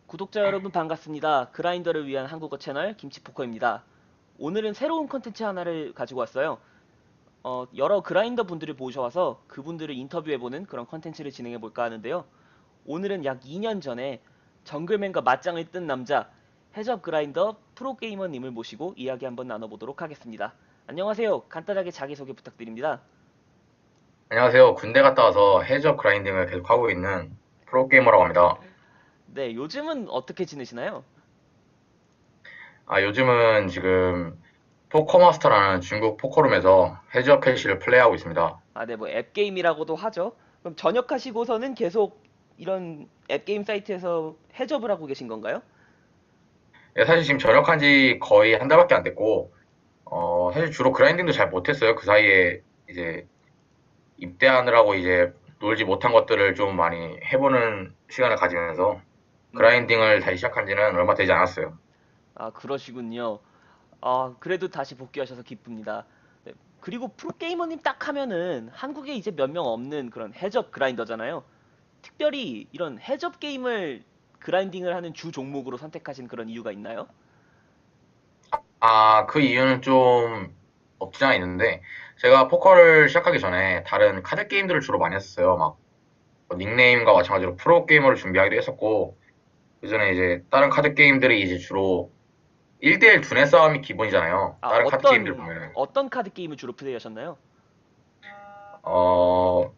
구독자 여러분 반갑습니다. 그라인더를 위한 한국어 채널 김치포커입니다. 오늘은 새로운 컨텐츠 하나를 가지고 왔어요. 여러 그라인더 분들을 모셔와서 그분들을 인터뷰해보는 그런 컨텐츠를 진행해볼까 하는데요. 오늘은 약 2년 전에 정글맨과 맞짱을 뜬 남자 해적 그라인더 프로게이머님을 모시고 이야기 한번 나눠보도록 하겠습니다. 안녕하세요. 간단하게 자기소개 부탁드립니다. 안녕하세요. 군대 갔다 와서 해저 그라인딩을 계속하고 있는 프로게이머라고 합니다. 네, 요즘은 어떻게 지내시나요? 요즘은 지금 포커마스터라는 중국 포커룸에서 해저 캐시를 플레이하고 있습니다. 아, 네, 뭐 앱게임이라고도 하죠. 그럼 전역하시고서는 계속 이런 앱게임 사이트에서 해적을 하고 계신 건가요? 사실 지금 전역한 지 거의 한 달밖에 안 됐고, 사실 주로 그라인딩도 잘 못했어요. 그 사이에 이제 입대하느라고 이제 놀지 못한 것들을 좀 많이 해보는 시간을 가지면서 음, 그라인딩을 다시 시작한 지는 얼마 되지 않았어요. 아, 그러시군요. 아, 그래도 다시 복귀하셔서 기쁩니다. 네, 그리고 프로게이머님 딱 하면은 한국에 이제 몇 명 없는 그런 해적 그라인더잖아요. 특별히 이런 해적 게임을 그라인딩을 하는 주 종목으로 선택하신 그런 이유가 있나요? 그 이유는 좀 없지 않아 있는데, 제가 포커를 시작하기 전에 다른 카드 게임들을 주로 많이 했었어요. 막뭐 닉네임과 마찬가지로 프로게이머를 준비하기도 했었고, 그 전에 이제 다른 카드 게임들이 이제 주로 1대1 두뇌 싸움이 기본이잖아요. 아, 다른 카드 게임들 보면은. 어떤 카드 게임을 주로 플레이하셨나요? 어,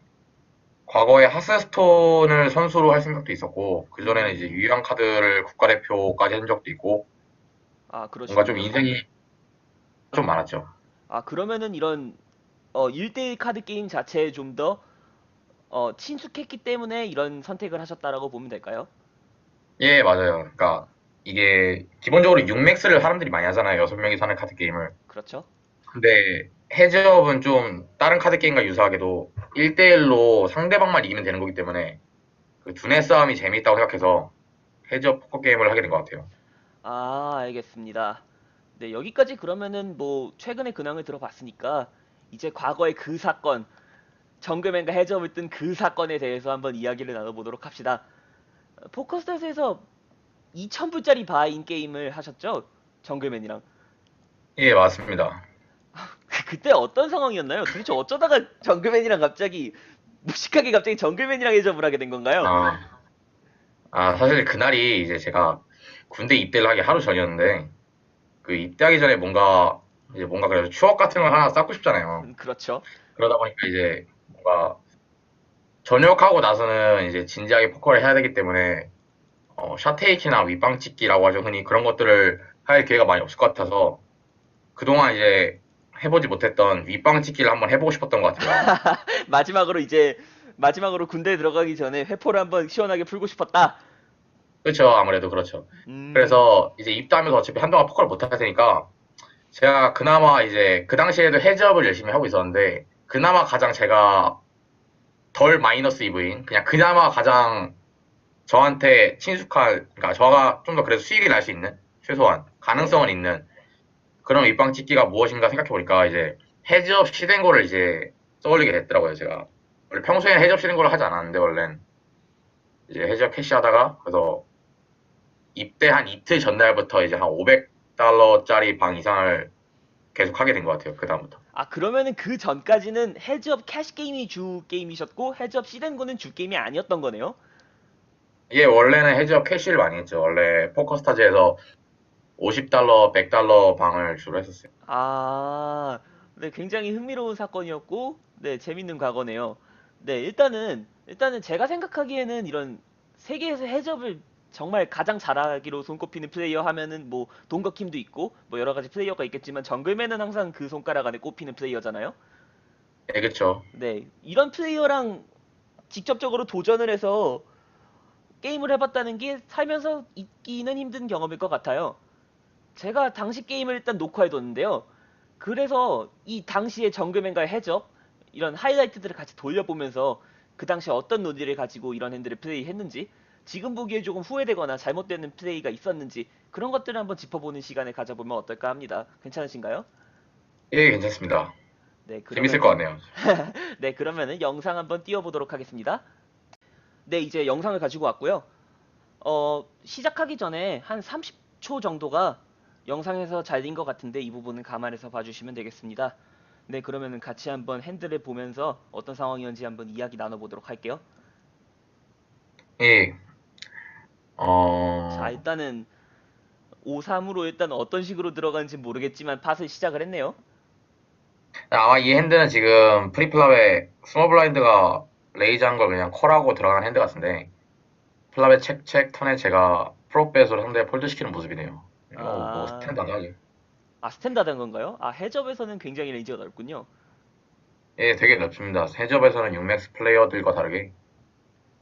과거에 하스스톤을 선수로 할 생각도 있었고, 그전에는 이제 음, 유형 카드를 국가대표까지 한 적도 있고, 아, 뭔가 좀 그러시군요. 인생이 좀 많았죠. 아, 그러면은 이런 1대1 카드 게임 자체에 좀 더 친숙했기 때문에 이런 선택을 하셨다라고 보면 될까요? 예, 맞아요. 아, 그러니까 이게 기본적으로 6맥스를 사람들이 많이 하잖아요. 6명이 사는 카드 게임을. 그렇죠. 근데 해즈업은 좀 다른 카드 게임과 유사하게도 1대1로 상대방만 이기면 되는 거기 때문에 그 두뇌 싸움이 재미있다고 생각해서 해즈업 포커 게임을 하게 된 것 같아요. 아, 알겠습니다. 네, 여기까지 그러면은 뭐 최근의 근황을 들어봤으니까 이제 과거의 그 사건, 정글맨과 해적을 뜬 그 사건에 대해서 한번 이야기를 나눠보도록 합시다. 포커스tat에서 2,000불짜리 바인 게임을 하셨죠? 정글맨이랑. 예, 맞습니다. 그때 어떤 상황이었나요? 도대체 어쩌다가 정글맨이랑 갑자기 무식하게 갑자기 정글맨이랑 해적을 하게 된 건가요? 아, 사실 그날이 이제 제가 군대 입대를 하기 하루 전이었는데 그 입대하기 전에 뭔가 그래도 추억 같은 걸 하나 쌓고 싶잖아요. 그렇죠. 그러다 보니까 이제 뭔가 전역하고 나서는 이제 진지하게 포커를 해야 되기 때문에 샷테이키나 윗방 찍기라고 하죠. 흔히 그런 것들을 할 기회가 많이 없을 것 같아서 그동안 이제 해보지 못했던 윗방 찍기를 한번 해보고 싶었던 것 같아요. 마지막으로 이제 마지막으로 군대 들어가기 전에 회포를 한번 시원하게 풀고 싶었다. 그렇죠. 아무래도 그렇죠. 음, 그래서 이제 입대하면서 어차피 한동안 포커를 못 할 테니까 제가 그나마 이제 그 당시에도 해저업을 열심히 하고 있었는데 그나마 가장 제가 덜 마이너스 이브인 그나마 가장 저한테 친숙한 그러니까 저가 좀 더 그래도 수익이 날 수 있는 최소한 네. 가능성은 있는 그런 윗방 찍기가 무엇인가 생각해 보니까 이제 해지업 시den고를 이제 떠올리게 됐더라고요, 제가. 원래 평소에는 해지업 시den고를 하지 않았는데, 원래는. 이제 해지업 캐시 하다가, 그래서 입대 한 이틀 전날부터 이제 한 500달러짜리 방 이상을 계속 하게 된 것 같아요, 그다음부터. 아, 그러면은 그 전까지는 헤즈업 캐시 게임이 주 게임이셨고 헤즈업 시덴고는 주 게임이 아니었던 거네요. 이게 원래는 해지업 캐시를 많이 했죠. 원래 포커스타즈에서 50달러, 100달러 방을 주로 했었어요. 아, 네, 굉장히 흥미로운 사건이었고, 네, 재밌는 과거네요. 네, 일단은 제가 생각하기에는 이런 세계에서 해적을 정말 가장 잘하기로 손꼽히는 플레이어 하면은 뭐 동거킴도 있고 뭐 여러 가지 플레이어가 있겠지만 정글맨은 항상 그 손가락 안에 꼽히는 플레이어잖아요. 예, 그쵸. 네, 이런 플레이어랑 직접적으로 도전을 해서 게임을 해봤다는 게 살면서 있기는 힘든 경험일 것 같아요. 제가 당시 게임을 일단 녹화해뒀는데요. 그래서 이 당시의 정글맨과의 해적 이런 하이라이트들을 같이 돌려보면서 그 당시 어떤 논리를 가지고 이런 핸들을 플레이했는지 지금 보기에 조금 후회되거나 잘못되는 플레이가 있었는지 그런 것들을 한번 짚어보는 시간을 가져보면 어떨까 합니다. 괜찮으신가요? 예, 괜찮습니다. 네, 재밌을 것 그러면은 같네요. 네, 그러면은 영상 한번 띄워보도록 하겠습니다. 네, 이제 영상을 가지고 왔고요. 시작하기 전에 한 30초 정도가 영상에서 잘린 것 같은데 이 부분은 감안해서 봐주시면 되겠습니다. 네, 그러면은 같이 한번 핸들을 보면서 어떤 상황이었는지 한번 이야기 나눠보도록 할게요. 예, 자, 어, 일단은 5-3으로 일단 어떤 식으로 들어가는지 모르겠지만 팟을 시작을 했네요. 아마 이 핸드는 지금 프리플랍에 스몰 블라인드가 레이즈한 걸 그냥 콜하고 들어간 핸드 같은데, 플랍에 책책 턴에 제가 프로배스로 상대 폴드시키는 모습이네요. 이거 뭐 아, 스탠다드하죠. 스탠다드인 건가요? 헤즈업에서는 굉장히 레인지가 넓군요. 예, 되게 넓습니다. 해접에서는 6맥스 플레이어들과 다르게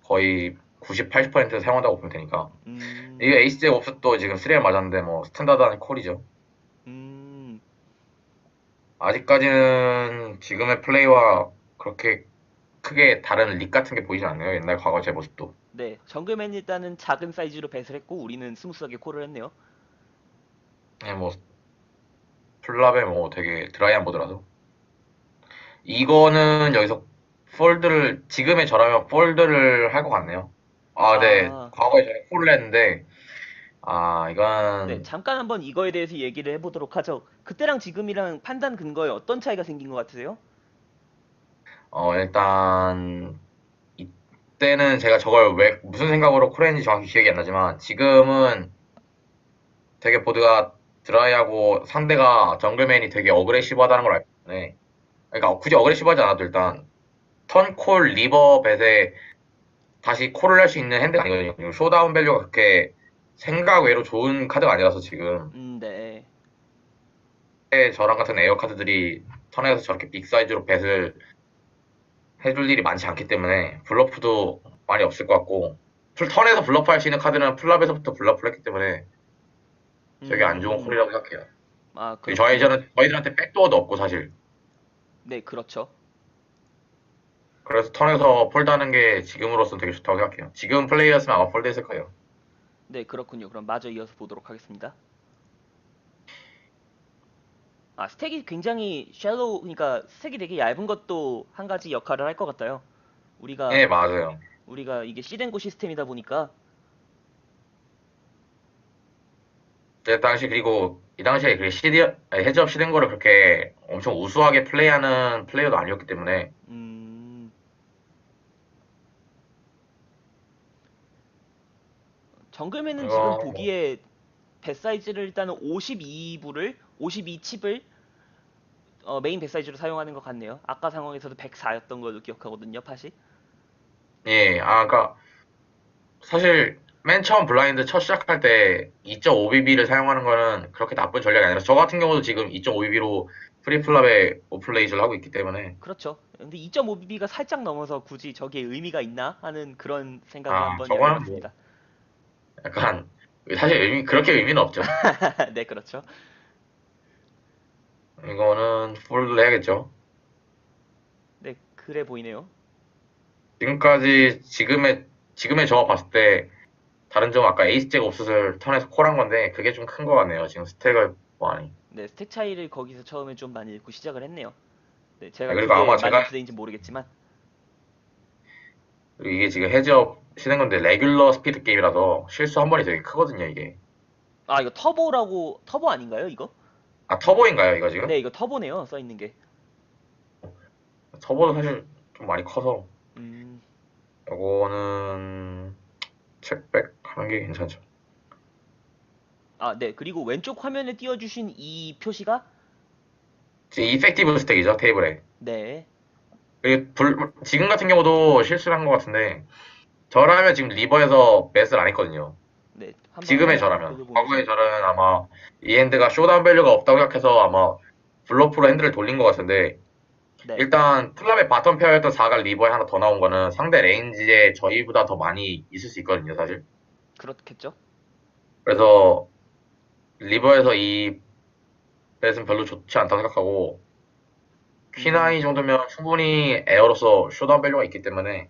거의 90, 80% 사용한다고 보면 되니까. 음, 이게 에이스 잭 옵스도 지금 3M 맞았는데 뭐 스탠다드한 콜이죠. 음, 아직까지는 지금의 플레이와 그렇게 크게 다른 릭 같은 게 보이진 않네요. 옛날 과거 제 모습도. 네. 정글맨 일단은 작은 사이즈로 배스를 했고 우리는 스무스하게 콜을 했네요. 예, 뭐 플랍에 뭐 되게 드라이한 모드라서. 이거는 여기서 폴드를 지금의 저라면 폴드를 할 것 같네요. 아, 네. 아, 과거에 저는 콜을 했는데 네. 이건 잠깐 한번 이거에 대해서 얘기를 해보도록 하죠. 그때랑 지금이랑 판단 근거에 어떤 차이가 생긴 것 같으세요? 일단 이때는 제가 저걸 왜 무슨 생각으로 콜했는지 정확히 기억이 안 나지만 지금은 되게 보드가 드라이하고 상대가 정글맨이 되게 어그레시브하다는 걸 알기 때문에 그러니까 굳이 어그레시브하지 않아도 일단 턴콜 리버 벳에 다시 콜을 할 수 있는 핸드가 아니거든요. 쇼다운 밸류가 그렇게 생각 외로 좋은 카드가 아니라서 지금 네. 저랑 같은 에어 카드들이 턴에서 저렇게 빅 사이즈로 벳을 해줄 일이 많지 않기 때문에 블러프도 많이 없을 것 같고 턴에서 블러프 할 수 있는 카드는 풀랍에서부터 블러프를 했기 때문에 되게 안 좋은 음, 콜이라고 생각해요. 아, 그리고 그렇군요. 저희들한테 백도어도 없고 사실 네, 그렇죠. 그래서 턴에서 폴드하는 게 지금으로서는 되게 좋다고 생각해요. 지금 플레이였으면 아마 폴드했을 거예요. 네, 그렇군요. 그럼 마저 이어서 보도록 하겠습니다. 스택이 굉장히 샬로우, 그러니까 스택이 되게 얇은 것도 한 가지 역할을 할 것 같아요. 우리가 예, 맞아요. 우리가 이게 시덴고 시스템이다 보니까 그 당시 그리고 이 당시에 그 헤즈업 시된 거를 그렇게 엄청 우수하게 플레이하는 플레이어도 아니었기 때문에 음, 정글맨은 지금 이거 뭐 보기에 배 사이즈를 일단은 52부를 52칩을 메인 배 사이즈로 사용하는 것 같네요. 아까 상황에서도 104였던 걸로 기억하거든요, 팟이. 예, 그러니까 사실 맨 처음 블라인드 첫 시작할 때 2.5BB를 사용하는 거는 그렇게 나쁜 전략이 아니라 저 같은 경우도 지금 2.5BB로 프리플랍에 오플레이즈를 하고 있기 때문에 그렇죠. 근데 2.5BB가 살짝 넘어서 굳이 저게 의미가 있나 하는 그런 생각을 한번 저거는 뭐 열어봤습니다. 약간 사실 그렇게 의미는 없죠. 네, 그렇죠. 이거는 폴드를 해야겠죠. 네, 그래 보이네요. 지금까지 지금의 저가 봤을 때 다른 점 아까 에이스 잭 옵스를 턴에서 콜한 건데 그게 좀 큰 거 같네요. 지금 스택을 보아니. 네, 스택 차이를 거기서 처음에 좀 많이 읽고 시작을 했네요. 네, 제가 그리고 그게 아마 맞는 제가 플레이인지 모르겠지만, 그리고 이게 지금 헤즈업 시는 건데 레귤러 스피드 게임이라서 실수 한 번이 되게 크거든요. 이게 이거 터보 아닌가요, 이거? 터보인가요? 이거 지금? 네, 이거 터보네요, 써 있는 게. 터보도 사실 좀 많이 커서 음, 이거는 책백 하는 게 괜찮죠. 네, 그리고 왼쪽 화면에 띄워주신 이 표시가, 지금 이펙티브 스택이죠 테이블에. 네, 그리고 지금 같은 경우도 실수를 한 것 같은데 저라면 지금 리버에서 매스를 안 했거든요. 네, 한번 지금의 저라면. 돌려보면서, 과거의 저는 아마 이 핸드가 쇼다운 밸류가 없다고 생각해서 아마 블러프로 핸들을 돌린 것 같은데 네, 일단 플랍의 바텀 페어였던 4가 리버에 하나 더 나온 거는 상대 레인지에 저희보다 더 많이 있을 수 있거든요, 사실. 그렇겠죠? 그래서 리버에서 이 뱃은 별로 좋지 않다고 생각하고 음, 퀸아이 정도면 충분히 에어로서 쇼다운 밸류가 있기 때문에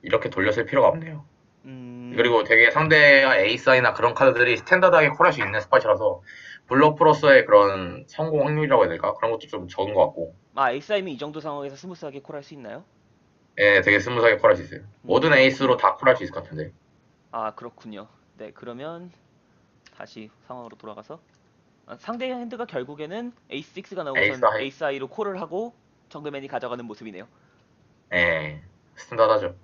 이렇게 돌렸을 필요가 없네요. 음, 그리고 되게 상대가 에이스아이나 그런 카드들이 스탠다드하게 콜할 수 있는 스팟이라서 블러프로서의 그런 성공 확률이라고 해야 될까? 그런 것도 좀 적은 것 같고 엑사임이 이 정도 상황에서 스무스하게 콜할 수 있나요? 예, 되게 스무스하게 콜할 수 있어요. 모든 에이스로 그렇군요. 다 콜할 수 있을 것 같은데 아, 그렇군요. 네, 그러면 다시 상황으로 돌아가서 상대 핸드가 결국에는 에이스 6가 에이스 나오고선 하이, 에이스 하이로 콜을 하고 정글맨이 가져가는 모습이네요. 예, 스탠다드하죠.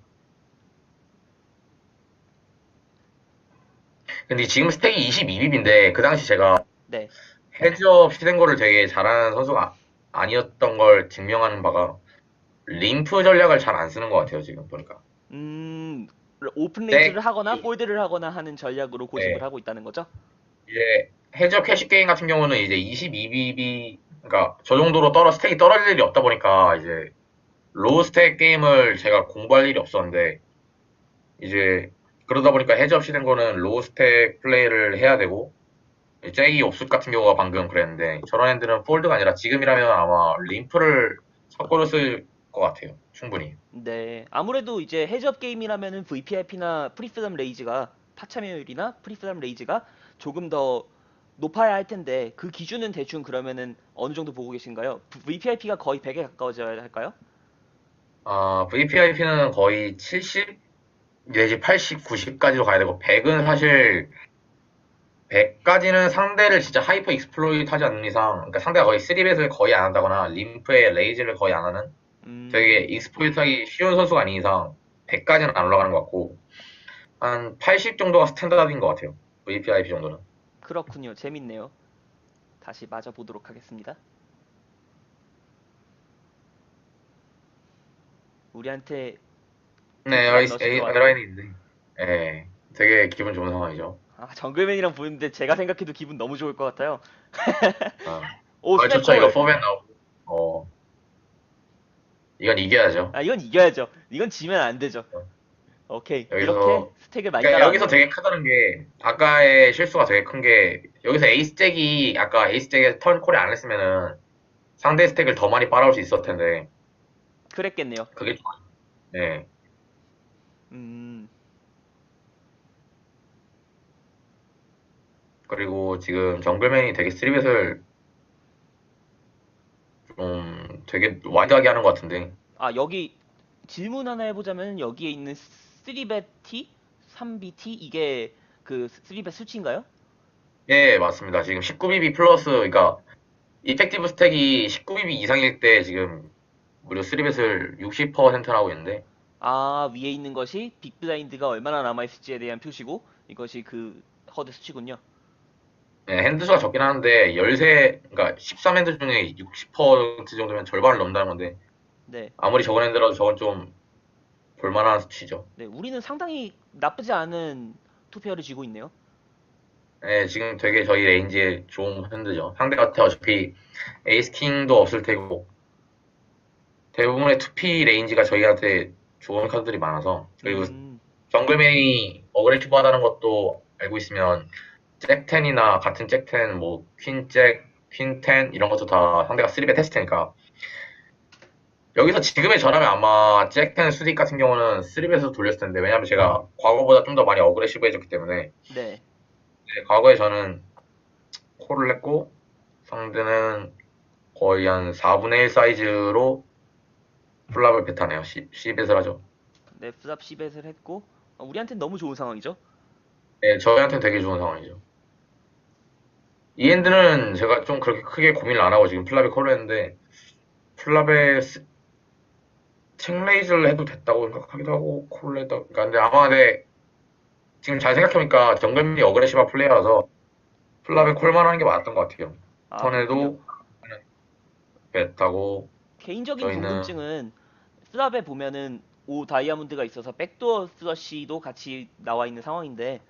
근데 지금 스택이 22빕인데 그 당시 제가 네. 헤즈업 시den거를 되게 잘하는 선수가 아니었던 걸 증명하는 바가 림프 전략을 잘 안 쓰는 것 같아요, 지금 보니까. 음, 오픈 레이즈를 잭, 하거나 폴드를 하거나 하는 전략으로 고집을 네, 하고 있다는 거죠? 이제 해적 캐시 게임 같은 경우는 이제 22bb, 그러니까 저 정도로 스택이 떨어질 일이 없다 보니까 이제 로우 스택 게임을 제가 공부할 일이 없었는데 이제 그러다 보니까 해적 시den거는 로우 스택 플레이를 해야 되고 잭이 옵숫 같은 경우가 방금 그랬는데 저런 애들은 폴드가 아니라 지금이라면 아마 림프를 섞어서 쓸 것 같아요. 충분히. 네. 아무래도 이제 해적 게임이라면은 VPIP나 프리스덤 레이즈가 타참여율이나 프리스덤 레이즈가 조금 더 높아야 할 텐데 그 기준은 대충 그러면은 어느 정도 보고 계신가요? VPIP가 거의 100에 가까워져야 할까요? 아, VPIP는 거의 70 내지 80, 90까지도 가야 되고 100은 사실 100까지는 상대를 진짜 하이퍼 익스플로이트 하지 않는 이상 그러니까 상대가 거의 3벳을 거의 안 한다거나 림프에 레이즈를 거의 안 하는 되게 음, 익스플로이트 하기 쉬운 선수가 아닌 이상 100까지는 안 올라가는 것 같고 한 80 정도가 스탠다드인 것 같아요. VPIP 정도는. 그렇군요. 재밌네요. 다시 맞아 보도록 하겠습니다. 우리한테 네, 탱크가 러시 들어왔고 에라인이 있네. 예, 되게 기분 좋은 상황이죠. 정글맨이랑 보는데 제가 생각해도 기분 너무 좋을 것 같아요. 아, 오, 좋죠. 이거 스나이콜. 포맨 나오고. 어, 이건 이겨야죠. 아, 이건 이겨야죠. 이건 지면 안 되죠. 오케이. 이렇게 여기서, 스택을 많이 그러니까 여기서 따라왔네요. 되게 크다는 게, 아까의 실수가 되게 큰 게, 여기서 에이스 잭이, 아까 에이스 잭에 턴 콜이 안 했으면은 상대 스택을 더 많이 빨아올 수 있었을 텐데, 그랬겠네요. 그게, 좀- 네. 음, 그리고 지금 정글맨이 되게 쓰리벳을 좀 되게 와이드하게 하는 것 같은데, 여기 질문 하나 해보자면 여기에 있는 3bet T, 3BT 이게 그 3bet 수치인가요? 예, 맞습니다. 지금 19BB 플러스, 그러니까, 이펙티브 스택이 19BB 이상일 때 지금 무려 3벳을 60% 하고 있는데 아, 위에 있는 것이 빅블라인드가 얼마나 남아있을지에 대한 표시고 이것이 그 허드 수치군요. 네, 핸드수가 적긴 하는데 13, 그러니까 13핸드 중에 60% 정도면 절반을 넘는다는 건데 네. 아무리 적은 핸드라도 저건 좀 볼만한 수치죠. 네, 우리는 상당히 나쁘지 않은 투표를 쥐고 있네요. 네, 지금 되게 저희 레인지에 좋은 핸드죠. 상대한테 어차피 에이스 킹도 없을 테고 대부분의 2P 레인지가 저희한테 좋은 카드들이 많아서 그리고 음, 정글맨이 어그레시브하다는 것도 알고 있으면 잭텐이나 같은 잭텐, 뭐 퀸잭, 퀸텐 이런 것도 다 상대가 3배 테스트니까 여기서 지금의 저라면 아마 잭텐 수딕 같은 경우는 3배에서 돌렸을 텐데 왜냐면 제가 과거보다 좀 더 많이 어그레시브해졌기 때문에 네. 네, 과거에 저는 콜을 했고 상대는 거의 한 4분의 1 사이즈로 플랍을 뱉하네요. C벳을 하죠. 네, 플랍 10벳을 했고 우리한테는 너무 좋은 상황이죠. 네, 저희한테는 되게 좋은 상황이죠. 이 엔드는 제가 좀 그렇게 크게 고민을 안 하고 지금 플랍에 콜을 했는데 플랍에 책레이즈를 해도 됐다고 생각하기도 하고 콜을 했다. 그러니까 근데 아마 지금 잘 생각해보니까 정글민이 어그레시브 플레이어라서 플랍에 콜만 하는 게 맞았던 것 같아요. 아, 그렇군요. 턴에도 뱉하고 개인적인 저희는 궁금증은 플랍에 보면은 오 다이아몬드가 있어서 백도어 슬러시도 같이 나와 있는 상황인데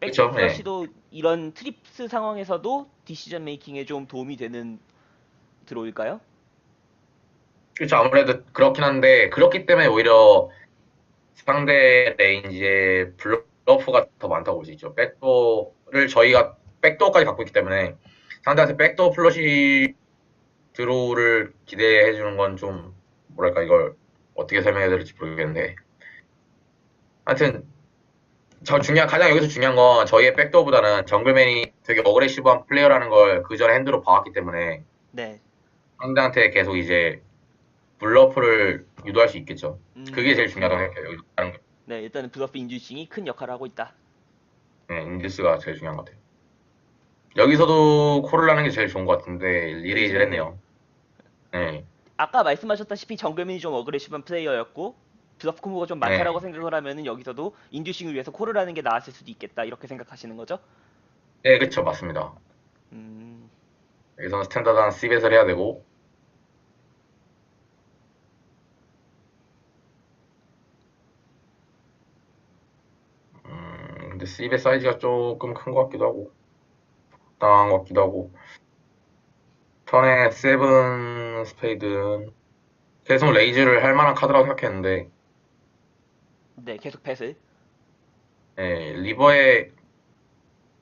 백도어 그쵸? 예. 슬러시도 이런 트립스 상황에서도 디시전 메이킹에 좀 도움이 되는 드로일까요? 그쵸 아무래도 그렇긴 한데 그렇기 때문에 오히려 상대 레인지에 블러프가 더 많다고 볼 수 있죠. 백도어를 저희가 백도어까지 갖고 있기 때문에 상대한테 백도어 플러시 드로우를 기대해 주는 건 좀 뭐랄까 이걸 어떻게 설명해야 될지 모르겠는데 하여튼 가장 여기서 중요한 건 저희의 백도어보다는 정글맨이 되게 어그레시브한 플레이어라는 걸 그 전에 핸드로 봐왔기 때문에 네. 상대한테 계속 이제 블러프를 유도할 수 있겠죠. 그게 제일 중요하다고 그렇군요. 생각해요. 여기서 다른 거. 네, 일단은 블러프 인듀싱이 큰 역할을 하고 있다. 네, 인듀스가 제일 중요한 것 같아요. 여기서도 콜을 하는 게 제일 좋은 것 같은데 레이즈를 리레이즈를 했네요. 했네요. 네, 아까 말씀하셨다시피 정글민이 좀 어그레시브한 플레이어였고 블러프 콤보가 좀 많다라고 네, 생각을 하면은 여기서도 인듀싱을 위해서 콜을 하는 게 나았을 수도 있겠다 이렇게 생각하시는 거죠? 네, 그쵸, 맞습니다. 음, 여기서는 스탠다드한 C벳을 해야 되고, 근데 C벳 사이즈가 조금 큰 것 같기도 하고, 적당한 것 같기도 하고, 턴에 세븐 스페이드는 계속 레이즈를 할 만한 카드라고 생각했는데, 네, 계속 패스. 예, 리버에,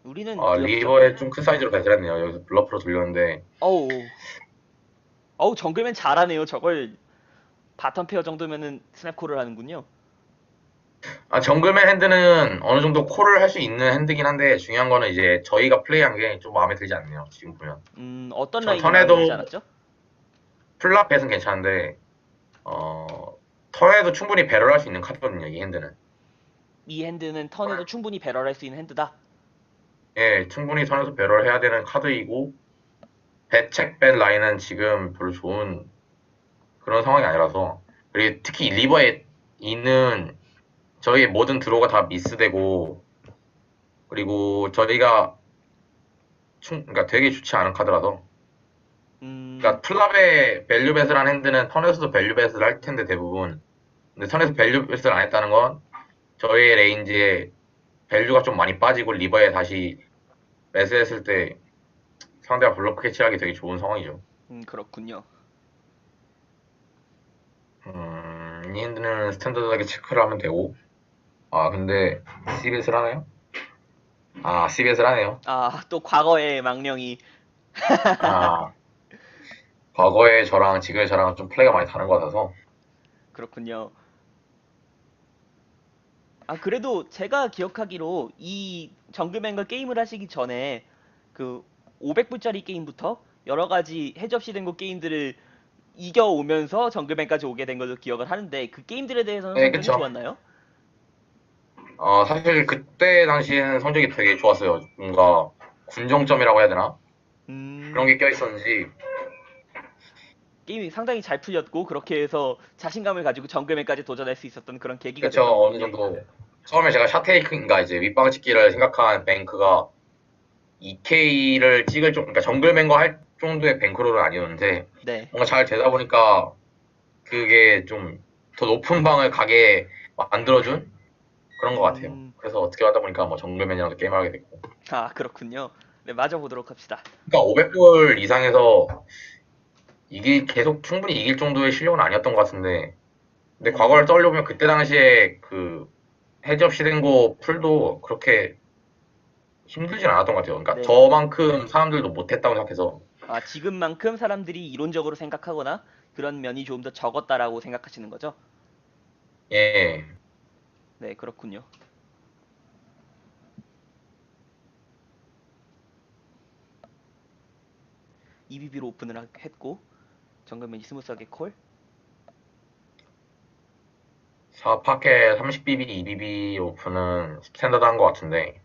우리는 블러프죠. 리버에 좀 큰 사이즈로 배틀 했네요. 여기서 블러프로 돌렸는데, 어우, 정글맨 잘하네요. 저걸 바텀 페어 정도면은 스냅 콜을 하는군요. 정글맨 핸드는 어느 정도 콜을 할 수 있는 핸드긴 한데, 중요한 거는 이제 저희가 플레이한 게 좀 마음에 들지 않네요. 지금 보면. 어떤 전 라인이 마음에 들지 턴에도 않았죠? 플랍뱃은 괜찮은데, 어, 턴에도 충분히 배럴할 수 있는 카드거든요, 이 핸드는. 이 핸드는 턴에도 충분히 배럴할 수 있는 핸드다. 예, 충분히 턴에서 배럴 해야 되는 카드이고, 배책Bet 라인은 지금 별로 좋은 그런 상황이 아니라서. 그리고 특히 리버에 있는 저희 모든 드로우가 다 미스되고, 그리고 저희가 그러니까 되게 좋지 않은 카드라서. 음, 그러니까 플랍의 밸류벳을 한 핸드는 턴에서도 밸류벳을 할 텐데 대부분. 근데 턴에서 밸류벳을 안 했다는 건 저희의 레인지에 밸류가 좀 많이 빠지고 리버에 다시 매스했을 때 상대가 블로크 캐치하기 되게 좋은 상황이죠. 그렇군요. 이 핸드는 스탠다드하게 체크를 하면 되고, 근데 CBS를 하나요? CBS를 하네요. 아, 또 과거의 망령이. 아, 과거의 저랑 지금의 저랑은 좀 플레이가 많이 다른 것 같아서. 그렇군요. 아, 그래도 제가 기억하기로 이 정글맨과 게임을 하시기 전에 그 500불짜리 게임부터 여러 가지 해접시 된 거 게임들을 이겨오면서 정글맨까지 오게 된 걸로 기억을 하는데 그 게임들에 대해서는 네, 성적이 그쵸. 좋았나요? 사실 그때 당시에는 성적이 되게 좋았어요. 뭔가 군정점이라고 해야 되나? 그런 음, 게 껴있었는지. 게임이 상당히 잘 풀렸고 그렇게 해서 자신감을 가지고 정글맨까지 도전할 수 있었던 그런 계기가 그쵸, 됐던 어느 거군요. 정도. 처음에 제가 샤테이크인가 이제 윗방 찍기를 생각한 뱅크가 2K를 찍을 그러니까 정글맨과 할 정도의 뱅크롤은 아니었는데, 네. 뭔가 잘 되다 보니까 그게 좀 더 높은 방을 가게 만들어준 그런 것 같아요. 음, 그래서 어떻게 하다 보니까 뭐 정글맨이랑도 게임을 하게 됐고. 아, 그렇군요. 네, 마저 보도록 합시다. 그러니까 500불 이상에서 이게 계속 충분히 이길 정도의 실력은 아니었던 것 같은데, 근데 과거를 음, 떠올려보면 그때 당시에 그 해적 시den고 풀도 그렇게 힘들진 않았던 것 같아요. 그러니까 네. 저만큼 사람들도 못했다고 생각해서. 아, 지금만큼 사람들이 이론적으로 생각하거나 그런 면이 조금 더 적었다라고 생각하시는 거죠? 예. 네, 그렇군요. EBB로 오픈을 했고 정글맨이 스무스하게 콜. 4파켓 30BB, 2BB 오픈은 스탠다드한 것 같은데,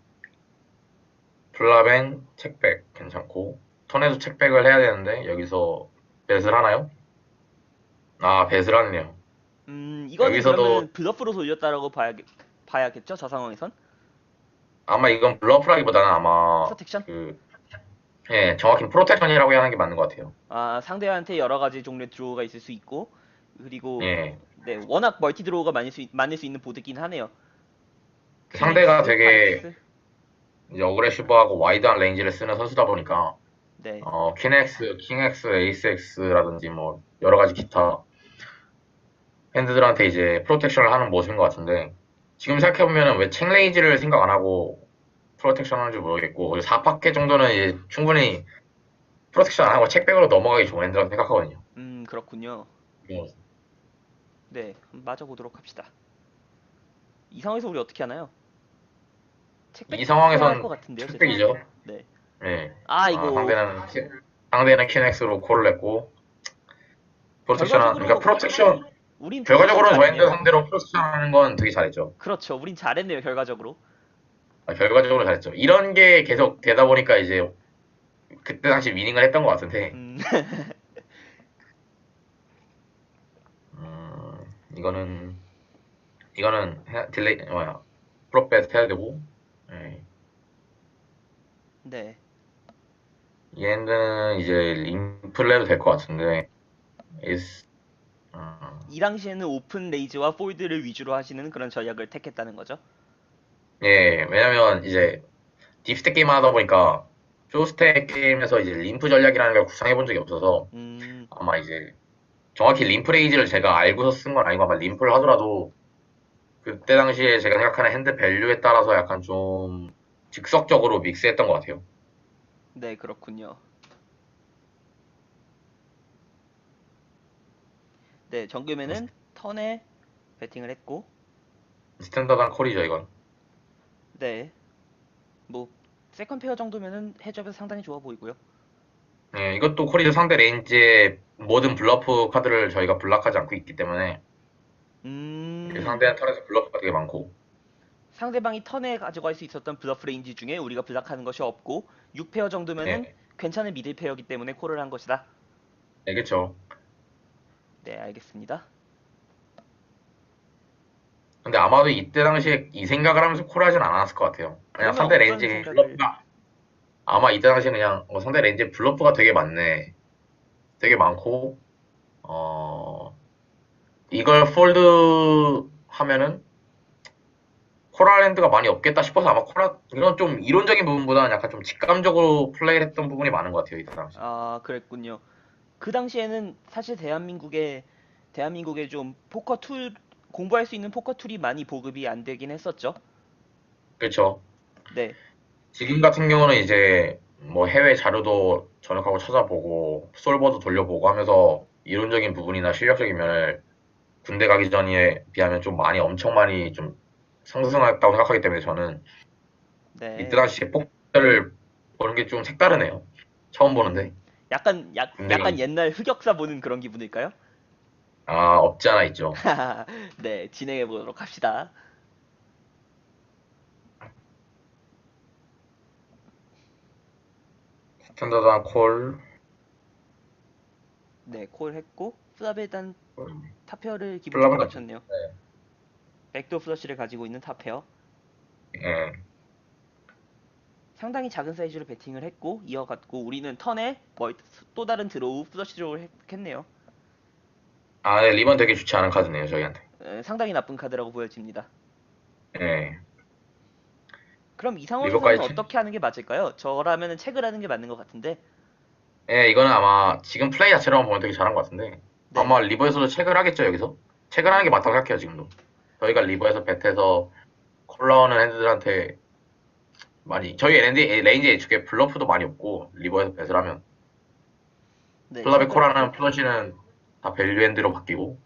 플라벤 책백 괜찮고, 턴에서 책백을 해야 되는데 여기서 뱃을 하나요? 뱃을 하네요. 이거는 여기서도 그러면 블러프로 돌렸다라고 봐야겠죠? 저 상황에선? 아마 이건 블러프라기보다는 아마 프로텍션? 정확히 프로텍션이라고 하는 게 맞는 것 같아요. 아, 상대한테 여러 가지 종류의 드로우가 있을 수 있고 그리고 예. 네, 워낙 멀티 드로우가 많을 수 있는 보드긴 하네요. 상대가 퀴넥스, 되게 카닉스. 이제 어그레시브하고 와이드한 레인지를 쓰는 선수다 보니까 네. 퀸엑스, 킹엑스, 에이스엑스라든지 뭐 여러 가지 기타 핸드들한테 이제 프로텍션을 하는 모습인 것 같은데, 지금 생각해보면은 왜 책레이지를 생각 안 하고 프로텍션 하는지 모르겠고, 4파켓 정도는 이제 충분히 프로텍션 안 하고 책백으로 넘어가기 좋은 핸드라고 생각하거든요. 그렇군요. 뭐, 네, 한번 맞아보도록 합시다. 이 상황에서 우리 어떻게 하나요? 이 책백 해야 할 것 상황에선 같은데요, 제 생각엔. 책백이죠. 네. 예. 아이고, 상대는 퀸엑스로 콜을 냈고, 결과적으로, 프로텍션 우린 프로스션 결과적으로는 저 핸드 잘했네요. 상대로 플러스 하는 건 되게 잘했죠. 그렇죠. 우린 잘했네요, 결과적으로. 결과적으로 잘했죠. 이런 게 계속 되다 보니까 이제 그때 당시 위닝을 했던 것 같은데, 음, 이거는, 딜레이, 뭐야, 프로벳 해야 되고, 예. 네. 이 핸드는 이제 림플 해도 될 것 같은데, 에이스, 이 당시에는 오픈 레이즈와 폴드를 위주로 하시는 그런 전략을 택했다는 거죠. 예, 왜냐면 이제 딥스택 게임 하다 보니까, 쇼스택 게임에서 이제 림프 전략이라는 걸 구상해 본 적이 없어서, 음, 아마 이제, 정확히 림프 레이즈를 제가 알고서 쓴 건 아니고 아마 림프를 하더라도, 그때 당시에 제가 생각하는 핸드 밸류에 따라서 약간 좀 즉석적으로 믹스했던 것 같아요. 네, 그렇군요. 네, 정규면은 턴에 배팅을 했고, 스탠다드한 콜이죠, 이건. 네, 뭐 세컨 페어 정도면은 해접에서 상당히 좋아 보이고요. 예, 이것도 콜이죠. 상대 레인지의 모든 블러프 카드를 저희가 블락하지 않고 있기 때문에 음, 상대한 턴에서 블러프가 되게 많고. 상대방이 턴에 가져갈 수 있었던 블러프 레인지 중에 우리가 블락하는 것이 없고 6페어 정도면은 예, 괜찮은 미들 페어이기 때문에 콜을 한 것이다. 예, 그쵸. 네, 알겠습니다. 근데 아마도 이때 당시에 이 생각을 하면서 콜하진 않았을 것 같아요. 그냥 그러면 상대 어떤 레인지 생각을? 블러프가, 아마 이때 당시에 그냥 상대 레인지 블러프가 되게 많네. 되게 많고, 어, 이걸 폴드 하면은 코랄랜드가 많이 없겠다 싶어서 아마 이런 좀 이론적인 부분보다는 약간 좀 직감적으로 플레이를 했던 부분이 많은 것 같아요, 이때 당시. 아, 그랬군요. 그 당시에는 사실 대한민국에 좀 포커 툴 공부할 수 있는 포커 툴이 많이 보급이 안 되긴 했었죠. 그렇죠. 네, 지금 같은 경우는 이제 뭐 해외 자료도 전역하고 찾아보고 솔버도 돌려보고 하면서 이론적인 부분이나 실력적인 면을 군대 가기 전에 비하면 좀 많이 엄청 많이 좀 상승했다고 생각하기 때문에 저는 이때 네. 당시에 폭발을 보는 게 좀 색다르네요. 처음 보는데 군대 약간 가기 전. 옛날 흑역사 보는 그런 기분일까요? 아, 없지 않아 있죠. 네, 진행해 보도록 합시다. 스탠다드한 콜. 네, 콜 했고, 플랍에 일단 탑페어를 기본적으로 플라바가 갖췄네요. 백도어 플러시를 가지고 있는 탑페어. 예. 상당히 작은 사이즈로 배팅을 했고, 이어갔고, 우리는 턴에 또 다른 드로우 플러시 드로우를 했네요. 아, 네, 리본 되게 좋지 않은 카드네요, 저희한테. 상당히 나쁜 카드라고 보여집니다. 예. 그럼 이 상황에서는 리버까지 어떻게 하는 게 맞을까요? 저라면 책을 하는 게 맞는 것 같은데. 예, 이거는 아마 지금 플레이 자체로만 보면 되게 잘한 것 같은데 네, 아마 리버에서도 체크를 하겠죠, 여기서. 체크를 하는 게 맞다고 생각해요, 지금도. 저희가 리버에서 배트해서 콜라오는 핸드들한테 많이 저희 레인지 H축에 블러프도 많이 없고 리버에서 배트를 하면 네, 플라베 체크를 코라는 했고, 플러시는 다 밸류 핸드로 바뀌고.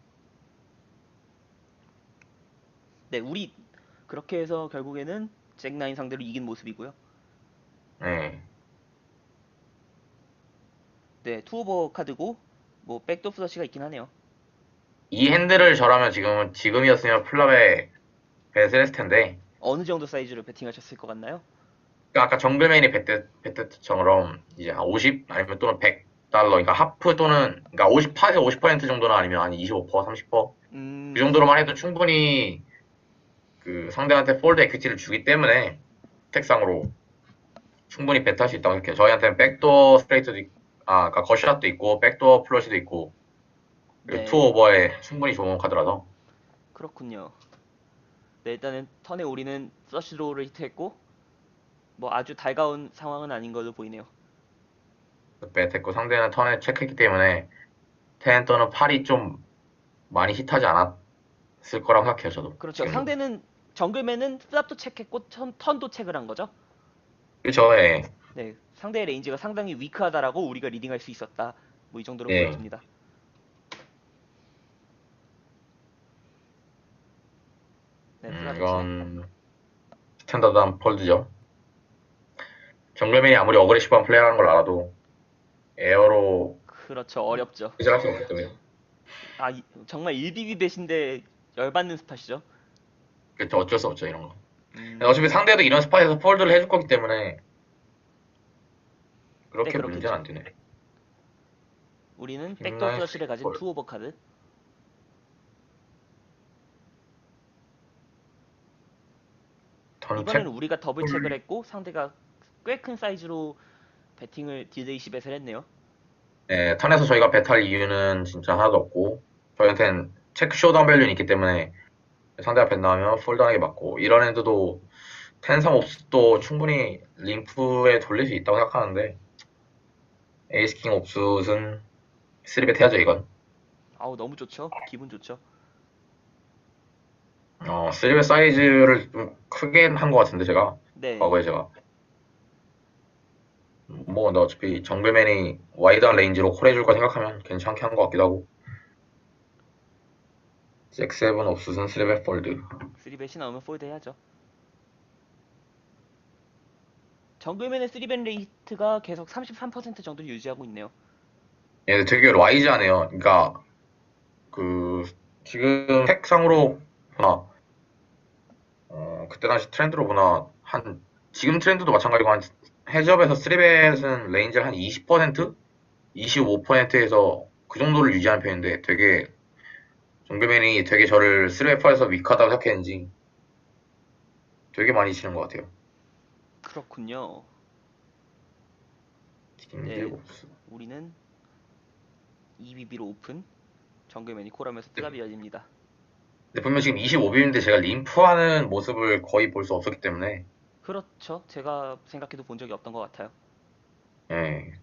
네, 우리 그렇게 해서 결국에는 잭나인 상대로 이긴 모습이고요. 예. 네, 투오버 카드고, 뭐 백도어 플러시가 있긴 하네요. 이 핸드를 저라면 지금이었으면 플라베 배트를 했을 텐데 어느 정도 사이즈로 배팅하셨을 것 같나요? 그러니까 아까 정글메인이 베트처럼 이제 한 50 아니면 또는 100달러, 그러니까 하프 또는 그러니까 50%에서 50% 정도나 아니면 한 25%, 30%? 그 음, 정도로만 해도 충분히 그 상대한테 폴드 에퀴티를 주기 때문에 택상으로 충분히 배트할 수 있다고 생각해요. 저희한테는 백도어 스트레이트도 그러니까 거시샷도 있고 백도어 플러시도 있고 그리고 투 네, 오버에 충분히 좋은 카드라서 그렇군요. 네, 일단은 턴에 우리는 플러시 드로우를 히트했고, 뭐 아주 달가운 상황은 아닌 걸로 보이네요. 배트했고 상대는 턴에 체크했기 때문에 텐 또는 팔이 좀 많이 히트하지 않았을 거라고 생각해요. 저도 그렇죠. 지금도. 상대는 정글맨은 플랍도 체크했고 턴도 체크를 한 거죠. 그렇죠. 예. 네, 상대의 레인지가 상당히 위크하다라고 우리가 리딩할 수 있었다. 뭐 이 정도로 예. 보여집니다. 네, 플랍에서. 이건 스탠다드한 폴드죠. 정글맨이 아무리 어그레시브한 플레이하는 걸 알아도 에어로 그렇죠. 어렵죠. 기절할 수 없기 때문에. 정말 1BB 배신데 열받는 스팟이죠. 그쵸, 어쩔 수 없죠, 이런 거. 근데 음, 어차피 상대도 이런 스팟에서 폴드를 해줄 거기 때문에 네, 그렇게 문제는 그렇겠죠. 안 되네. 우리는 백도어 빅나인 플러시를 가진 스리퍼. 투오버 카드. 이번에는 턴책? 우리가 더블 체크를 했고 상대가 꽤 큰 사이즈로 배팅을 딜레이 10에서 했네요. 네, 턴에서 저희가 배탈 이유는 진짜 하나도 없고 저희한테는 체크 쇼다운 밸류는 있기 때문에 상대가 벤 나오면 폴드하게 맞고 이런 애들도 텐섬 옵스도 충분히 림프에 돌릴 수 있다고 생각하는데 에이스킹 옵스는 3벳 해야죠 이건. 아우 너무 좋죠. 기분 좋죠. 3벳 사이즈를 좀 크게 한 것 같은데 제가 네, 과거에 제가 뭐 근데 어차피 정글맨이 와이드한 레인지로 콜 해줄 거 생각하면 괜찮게 한 것 같기도 하고 잭세븐 옵스는 3벳 폴드. 3벳이 나오면 폴드 해야죠. 정글맨의 3벳 레이트가 계속 33% 정도 유지하고 있네요. 얘네 되게 와이즈하네요. 그러니까 그 지금 색상으로 보나 그때 당시 트렌드로 보나 한 지금 트렌드도 마찬가지고 한 해접에서 3벳은 레인지를 한 20%? 25%에서 그 정도를 유지하는 편인데 되게 정글맨이 되게 저를 3벳에서 위크하다고 생각했는지 되게 많이 치는 것 같아요. 그렇군요. 네, 김길국수. 우리는 2BB로 오픈. 정글맨이 콜하면서 뜨잡이 열립니다. 근데 분명 지금 25빈인데 제가 림프하는 모습을 거의 볼 수 없었기 때문에 그렇죠. 제가 생각해도 본 적이 없던 것 같아요. 예,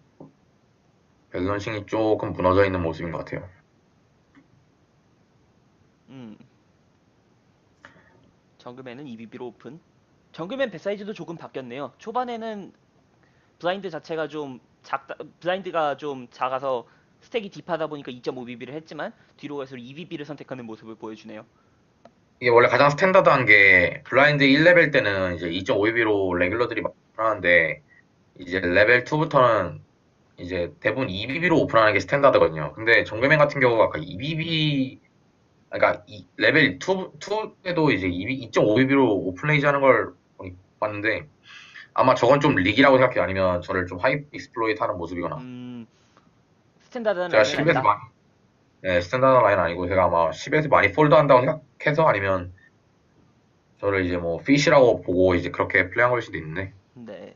밸런싱이 조금 무너져 있는 모습인 것 같아요. 음, 정글맨은 2BB로 오픈. 정글맨 배 사이즈도 조금 바뀌었네요. 초반에는 블라인드 자체가 좀 작다, 블라인드가 좀 작아서 스택이 딥하다 보니까 2.5BB를 했지만 뒤로 갈수록 2BB를 선택하는 모습을 보여주네요. 이게 원래 가장 스탠다드한 게 블라인드 1레벨 때는 이제 2.5BB로 레귤러들이 막 오픈하는데 이제 레벨 2부터는 이제 대부분 2BB로 오픈하는 게 스탠다드거든요. 근데 정글맨 같은 경우가 아까 2BB 그러니까 레벨 2에도 이제 2.5BB로 오픈레이즈 하는 걸 봤는데 아마 저건 좀 릭이라고 생각해요. 아니면 저를 좀 하이 익스플로이트 하는 모습이거나 음, 스탠다드한 제가 라인은 10에서 아니다. 많이 네, 스탠다드 라인 아니고 제가 아마 10에서 많이 폴드 한다고 생각해서 아니면 저를 이제 뭐 피시라고 보고 이제 그렇게 플레이한 걸 수도 있는데 네.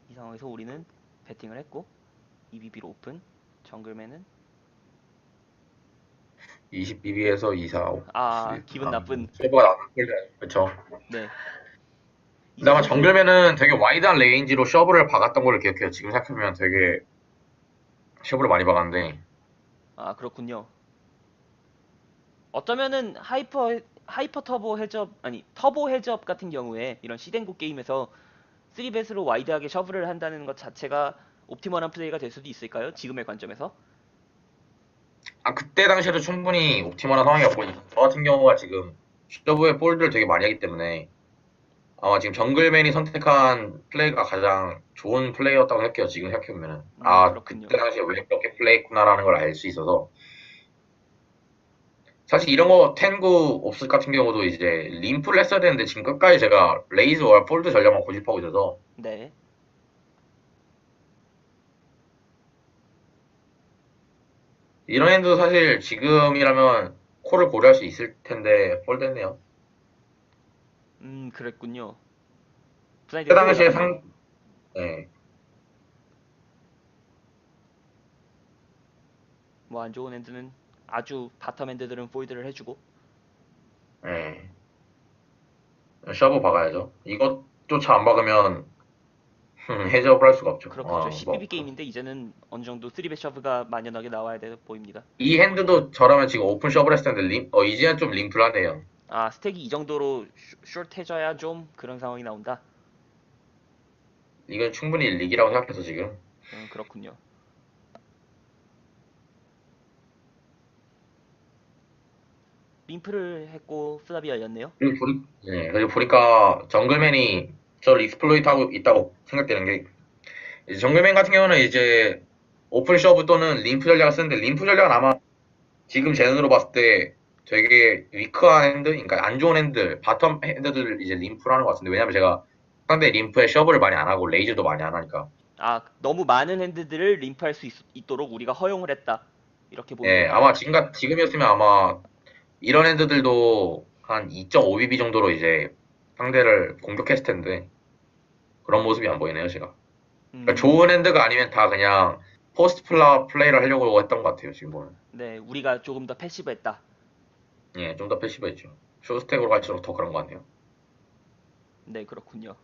이 상황에서 우리는 배팅을 했고 2BB로 오픈. 정글맨은 20BB에서 245 기분 나쁜. 서버가 나는 폴드 그쵸. 네. 근데 이제 아마 슬슬 정글맨은 되게 와이드한 레인지로 셔브를 박았던 걸로 기억해요. 지금 생각해보면 되게 셔브를 많이 박았는데 그렇군요. 어쩌면은 하이퍼 터보 해적 아니 터보 해적 같은 경우에 이런 시den고 게임에서 3벳으로 와이드하게 셔브를 한다는 것 자체가 옵티멀한 플레이가 될 수도 있을까요? 지금의 관점에서? 그때 당시에도 충분히 옵티멀한 상황이었고 저 같은 경우가 지금 셔브에 폴드를 되게 많이 하기 때문에 아마 지금 정글맨이 선택한 플레이가 가장 좋은 플레이였다고 생각해요. 지금 생각해보면은. 그렇군요. 그때 당시에 왜 그렇게 플레이했구나라는 걸 알 수 있어서. 사실 이런 거, 텐구 옵스 같은 경우도 이제 림프를 했어야 되는데 지금 끝까지 제가 레이즈와 폴드 전략만 고집하고 있어서 네. 이런 핸드도 사실 지금이라면 콜을 고려할 수 있을 텐데 폴드 했네요. 그랬군요. 블라인드가 그때 꽤 당시에 올라갔네요. 네, 뭐 안 좋은 핸드는 아주 바텀 핸드들은 폴드를 해주고 네. 셔브 박아야죠. 이것조차 안 박으면 해적을 할 수가 없죠. 그렇겠죠. 10BB 게임인데 이제는 어느 정도 3벳 셔브가 만연하게 나와야 돼 보입니다. 이 핸드도 저라면 지금 오픈 셔브를 했을 텐데 이제는 좀 림플하네요. 스택이 이 정도로 숏해져야 좀 그런 상황이 나온다. 이건 충분히 릭이라고 생각해서 지금. 그렇군요. 림프를 했고 플라비 열렸네요. 그리고 보니까 정글맨이 저를 익스플로이트 하고 있다고 생각되는 게 이제 정글맨 같은 경우는 이제 오픈 서브 또는 림프 전략을 쓰는데 림프 전략은 아마 지금 제너로 봤을 때 되게 위크한 핸드, 그러니까 안 좋은 핸드, 바텀 핸드들 이제 림프를 하는 것 같은데 왜냐면 제가 상대 림프에 셔브를 많이 안 하고 레이즈도 많이 안 하니까. 아, 너무 많은 핸드들을 림프할 수 있도록 우리가 허용을 했다. 이렇게 보는 예, 건가요? 아마 지금이었으면 아마 이런 핸드들도 한 2.5BB 정도로 이제 상대를 공격했을 텐데 그런 모습이 안 보이네요, 제가. 그러니까 음, 좋은 핸드가 아니면 다 그냥 포스트 플레이를 하려고 했던 것 같아요, 지금 보면. 네, 우리가 조금 더 패시브했다. 예, 좀 더 패시브했죠. 쇼스택으로 갈수록 더 그런 것 같네요. 네, 그렇군요.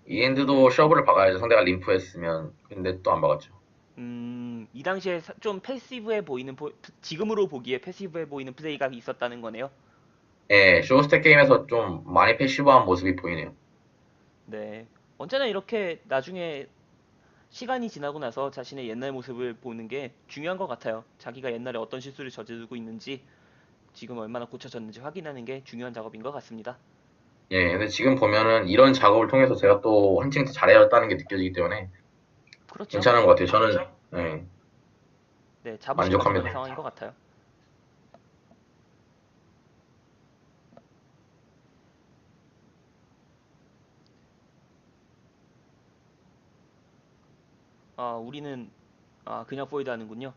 이 핸드도 셔브를 박아야죠. 상대가 림프 했으면. 근데 또 안 박았죠. 이 당시에 좀 패시브해 보이는, 지금으로 보기에 패시브해 보이는 플레이가 있었다는 거네요. 예, 쇼스택 게임에서 좀 많이 패시브한 모습이 보이네요. 네. 언제나 이렇게 나중에 시간이 지나고 나서 자신의 옛날 모습을 보는 게 중요한 것 같아요. 자기가 옛날에 어떤 실수를 저지르고 있는지, 지금 얼마나 고쳐졌는지 확인하는 게 중요한 작업인 것 같습니다. 예, 근데 지금 보면은 이런 작업을 통해서 제가 또 한층 더 잘해졌다는 게 느껴지기 때문에 그렇죠? 괜찮은 것 같아요. 저는, 예, 네, 자부심 가져가는 만족합니다. 상황인 것 같아요. 우리는 그냥 포이드 하는군요.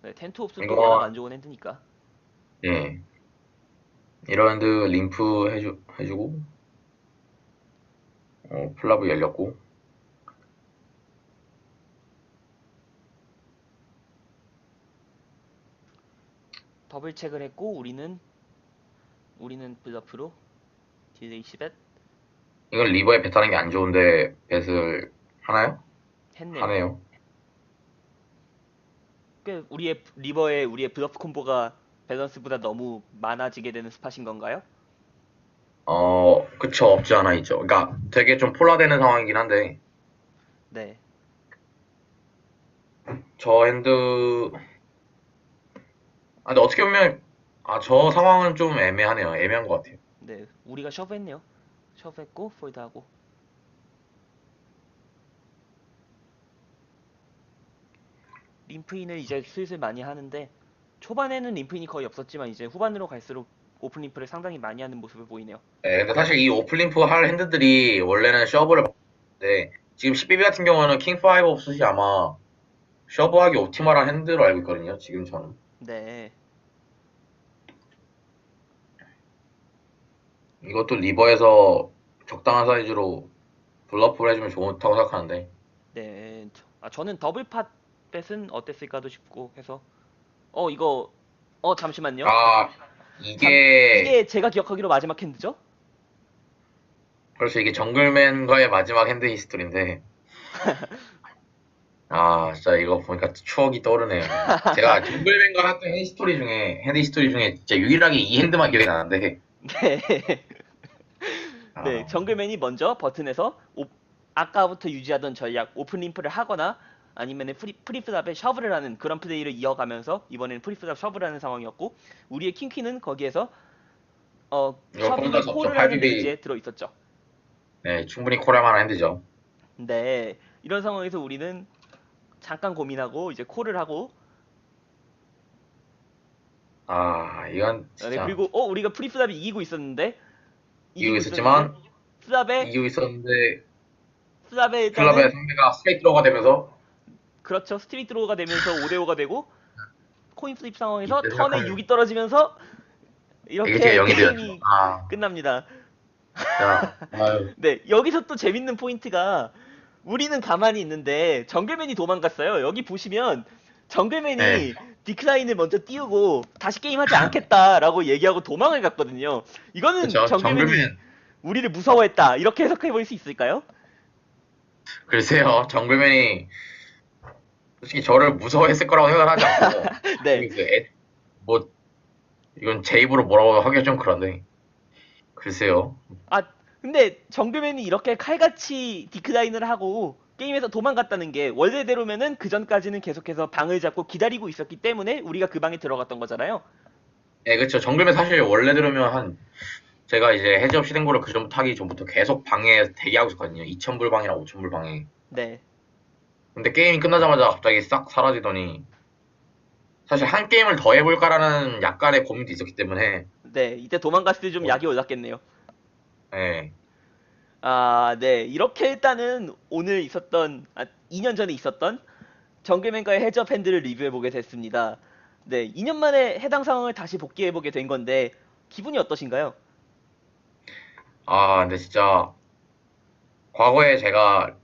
네, 텐트 옵스 또 워낙 이거, 안 좋은 핸드니까. 예, 이런 핸드 림프 해주고, 플라브 열렸고, 더블 체크를 했고 우리는 블러프로 딜레이 시벳 이건 리버에 뱉하는 게 안 좋은데, 뱃을 하나요? 했네요. 하네요. 꽤 우리의 리버에 우리의 블러프 콤보가 밸런스보다 너무 많아지게 되는 스팟인 건가요? 그쵸, 없지 않아 있죠. 그러니까 되게 좀 폴라되는 상황이긴 한데, 네. 저 핸드, 근데 어떻게 보면, 저 상황은 좀 애매하네요. 애매한 것 같아요. 네. 우리가 셔브했네요. 셔브했고 폴드하고 림프인을 이제 슬슬 많이 하는데 초반에는 림프인이 거의 없었지만 이제 후반으로 갈수록 오픈 림프를 상당히 많이 하는 모습을 보이네요. 네, 근데 사실 이 오플림프 할 핸드들이 원래는 셔브를 봤는데, 지금 12비 같은 경우는 킹5 없으시 아마 셔브하기 옵티멀한 핸드로 알고 있거든요. 지금 저는. 네. 이것도 리버에서 적당한 사이즈로 블러프를 해주면 좋다고 생각하는데, 네. 저는 더블 팟뱃은 어땠을까도 싶고 해서 이거 잠시만요. 아, 이게, 이게 제가 기억하기로 마지막 핸드죠? 그래서 이게 정글맨과의 마지막 핸드 히스토리인데, 진짜 이거 보니까 추억이 떠오르네요. 제가 정글맨과 했던 핸드 히스토리 중에 진짜 유일하게 이 핸드만 기억이 나는데, 네. 네, 아, 정글맨이 먼저 버튼에서 아까부터 유지하던 전략 오픈 림프를 하거나 아니면 프리프답에 셔브를 하는 그런 플레이를 이어가면서 이번에는 프리프답 셔브를 하는 상황이었고 우리의 킹키는 거기에서 이거 셔브 혼자 후 접죠. 콜을 하는 8BB, 레이지에 들어 있었죠. 네, 충분히 콜할 만한 핸드죠. 네, 이런 상황에서 우리는 잠깐 고민하고 이제 콜을 하고 이건 네, 진짜 그리고 우리가 프리프답이 이기고 이기고 있었는데 있었지만, 프답에 이기고 있었는데, 프답에 클럽의 일단은 상대가 스트레이트로가 되면서, 그렇죠. 스트릿 드로우가 되면서 5대5가 되고 코인 플립 상황에서 이때 턴에 생각하면 6이 떨어지면서 LG가 이렇게 0이 되었죠. 게임이 끝납니다. 진짜, 아유, 네, 여기서 또 재밌는 포인트가 우리는 가만히 있는데 정글맨이 도망갔어요. 여기 보시면 네, 정글맨이 디크라인을 먼저 띄우고 다시 게임하지 않겠다라고 얘기하고 도망을 갔거든요. 이거는 그쵸. 정글맨이 정글맨, 우리를 무서워했다. 이렇게 해석해 볼 수 있을까요? 글쎄요, 정글맨이 솔직히 저를 무서워했을 거라고 생각하지 않고, 네. 뭐, 이건 제 입으로 뭐라고 하기가 좀 그런데, 글쎄요. 아, 근데 정글맨이 이렇게 칼같이 디크라인을 하고 게임에서 도망갔다는 게 원래대로면은 그 전까지는 계속해서 방을 잡고 기다리고 있었기 때문에 우리가 그 방에 들어갔던 거잖아요. 네, 그쵸. 정글맨 사실 원래 들으면 제가 이제 해지업 시den고를 그전부터 하기 전부터 계속 방에 대기하고 있었거든요. 2,000불 방이랑 5,000불 방에. 네. 근데 게임이 끝나자마자 갑자기 싹 사라지더니 사실 한 게임을 더 해볼까라는 약간의 고민도 있었기 때문에 네. 이때 도망갔을 때 좀 뭐, 약이 올랐겠네요. 예, 아, 네. 이렇게 일단은 오늘 있었던, 2년 전에 있었던 정글맨과의 해저 팬들을 리뷰해보게 됐습니다. 네. 2년 만에 해당 상황을 다시 복귀해보게 된 건데, 기분이 어떠신가요? 아, 근데 진짜 과거에 제가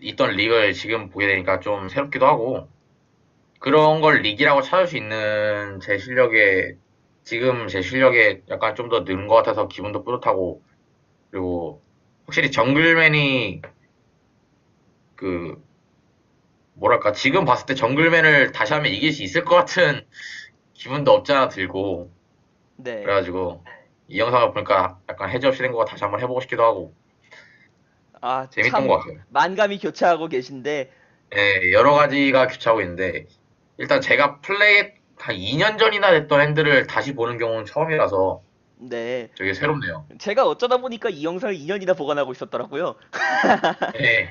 있던 릭을 지금 보게 되니까 좀 새롭기도 하고 그런 걸 릭이라고 찾을 수 있는 제 실력에 지금 제 실력에 약간 좀 더 느는 것 같아서 기분도 뿌듯하고 그리고 확실히 정글맨이 그 뭐랄까 지금 봤을 때 정글맨을 다시 하면 이길 수 있을 것 같은 기분도 없지 않아 들고 네. 그래가지고 이 영상을 보니까 약간 해저 시된 거 다시 한번 해보고 싶기도 하고 아, 재밌던 것 참, 같아요. 만감이 교차하고 계신데, 예, 여러 가지가 교차하고 있는데 일단 제가 플레이 한 2년 전이나 됐던 핸들을 다시 보는 경우는 처음이라서 네. 되게 새롭네요. 제가 어쩌다 보니까 이 영상을 2년이나 보관하고 있었더라고요. 예,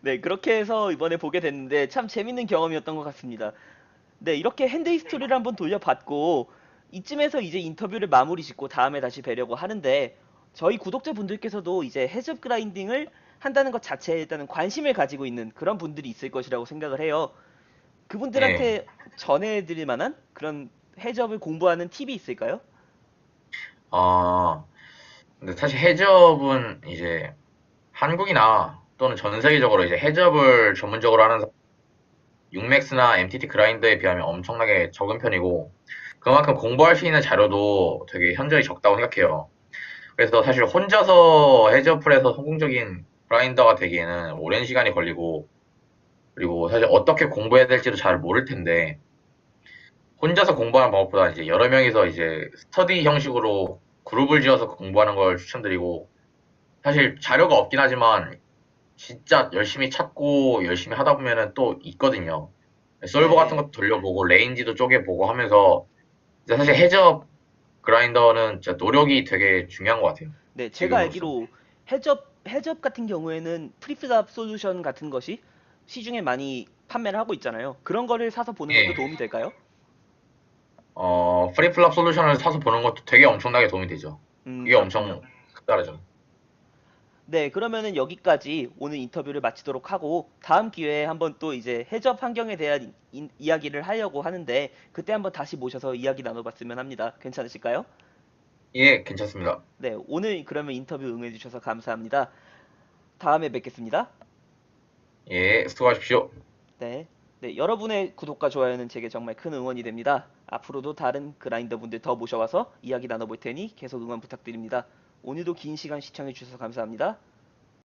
네, 그렇게 해서 이번에 보게 됐는데 참 재밌는 경험이었던 것 같습니다. 네, 이렇게 핸드 히스토리를 한번 돌려봤고 이쯤에서 이제 인터뷰를 마무리 짓고 다음에 다시 뵈려고 하는데 저희 구독자분들께서도 이제 해적 그라인딩을 한다는 것 자체에 일단은 관심을 가지고 있는 그런 분들이 있을 것이라고 생각을 해요. 예. 그분들한테 전해드릴 만한 그런 해적을 공부하는 팁이 있을까요? 아, 근데 사실 해저업은 이제 한국이나 또는 전 세계적으로 이제 해저업을 전문적으로 하는 육맥스나 MTT 그라인더에 비하면 엄청나게 적은 편이고 그만큼 공부할 수 있는 자료도 되게 현저히 적다고 생각해요. 그래서 사실 혼자서 해저업을 해서 성공적인 그라인더가 되기에는 오랜 시간이 걸리고 그리고 사실 어떻게 공부해야 될지도 잘 모를 텐데 혼자서 공부하는 방법보다 이제 여러 명이서 이제 스터디 형식으로 그룹을 지어서 공부하는 걸 추천드리고 사실 자료가 없긴 하지만 진짜 열심히 찾고 열심히 하다 보면은 또 있거든요. 솔버 같은 네. 것도 돌려보고 레인지도 쪼개보고 하면서 이제 사실 해저 그라인더는 진짜 노력이 되게 중요한 것 같아요. 네, 제가 지금으로서. 알기로 해접 같은 경우에는 프리플랍 솔루션 같은 것이 시중에 많이 판매를 하고 있잖아요. 그런 거를 사서 보는 것도 예. 도움이 될까요? 프리플랍 솔루션을 사서 보는 것도 되게 엄청나게 도움이 되죠. 그게 그렇군요. 엄청 크다르죠. 네, 그러면은 여기까지 오늘 인터뷰를 마치도록 하고 다음 기회에 한번 또 이제 해접 환경에 대한 이야기를 하려고 하는데 그때 한번 다시 모셔서 이야기 나눠봤으면 합니다. 괜찮으실까요? 예, 괜찮습니다. 네, 오늘 그러면 인터뷰 응해주셔서 감사합니다. 다음에 뵙겠습니다. 예, 수고하십시오. 네. 네, 여러분의 구독과 좋아요는 제게 정말 큰 응원이 됩니다. 앞으로도 다른 그라인더 분들 더 모셔와서 이야기 나눠볼 테니 계속 응원 부탁드립니다. 오늘도 긴 시간 시청해주셔서 감사합니다.